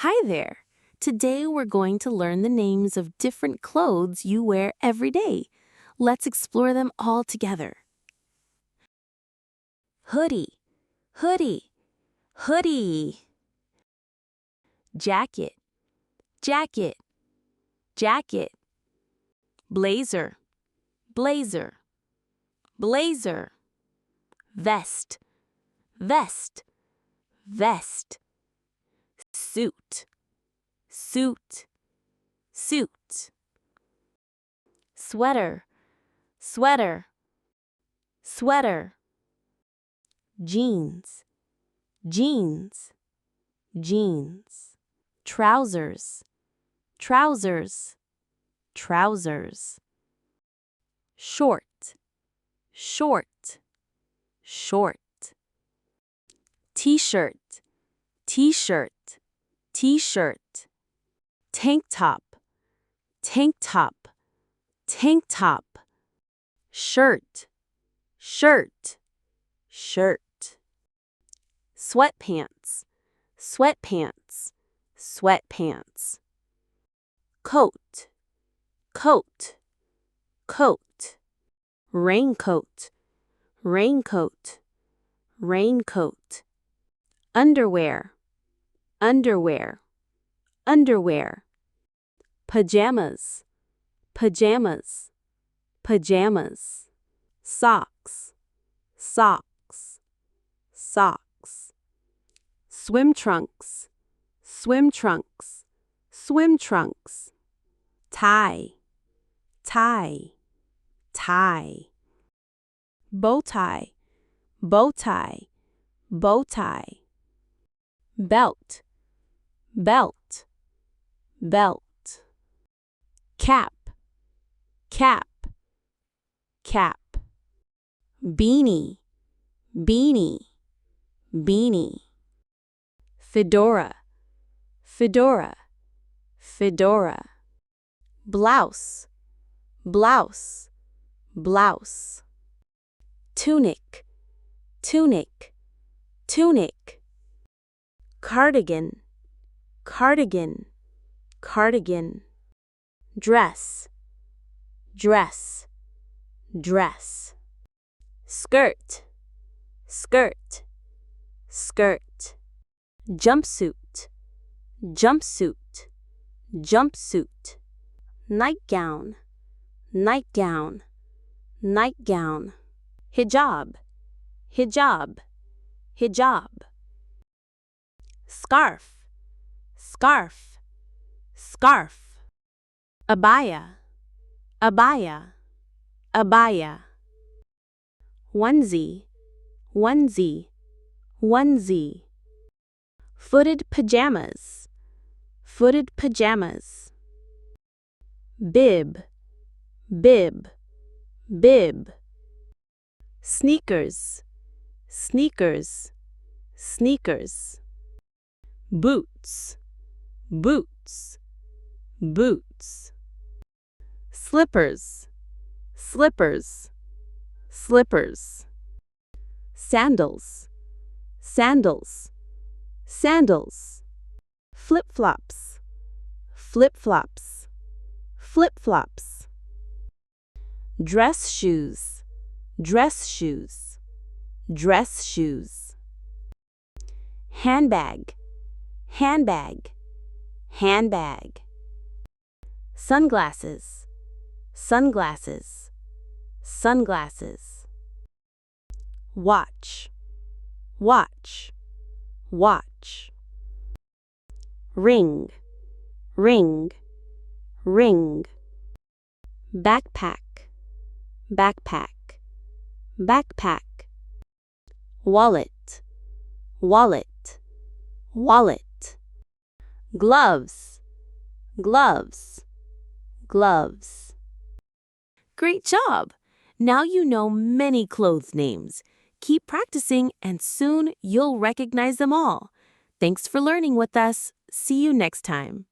Hi there! Today we're going to learn the names of different clothes you wear every day. Let's explore them all together. Hoodie, hoodie, hoodie. Jacket, jacket, jacket. Blazer, blazer, blazer. Vest, vest, vest. Suit, suit, suit. Sweater, sweater, sweater. Jeans, jeans, jeans. Trousers, trousers, trousers. Short, short, short. T-shirt, t-shirt, t-shirt. Tank top, tank top, tank top. Shirt, shirt, shirt. Sweatpants, sweatpants, sweatpants. Coat, coat, coat. Raincoat, raincoat, raincoat. Underwear, underwear, underwear. Pajamas, pajamas, pajamas. Socks, socks, socks. Swim trunks, swim trunks, swim trunks. Tie, tie, tie. Bow tie, bow tie, bow tie. Belt, belt, belt. Cap, cap, cap. Beanie, beanie, beanie. Fedora, fedora, fedora. Blouse, blouse, blouse. Tunic, tunic, tunic. Cardigan, cardigan, cardigan. Dress, dress, dress. Skirt, skirt, skirt. Jumpsuit, jumpsuit, jumpsuit. Nightgown, nightgown, nightgown. Hijab, hijab, hijab. Scarf, scarf, scarf. Abaya, abaya, abaya. Onesie, onesie, onesie. Footed pajamas, footed pajamas. Bib, bib, bib. Sneakers, sneakers, sneakers. Boots, boots, boots. Slippers, slippers, slippers. Sandals, sandals, sandals. Flip-flops, flip-flops, flip-flops. Dress shoes, dress shoes, dress shoes. Handbag, handbag, handbag. Sunglasses, sunglasses, sunglasses. Watch, watch, watch. Ring, ring, ring. Backpack, backpack, backpack. Wallet, wallet, wallet. Gloves, gloves, gloves. Great job! Now you know many clothes names. Keep practicing and soon you'll recognize them all. Thanks for learning with us. See you next time.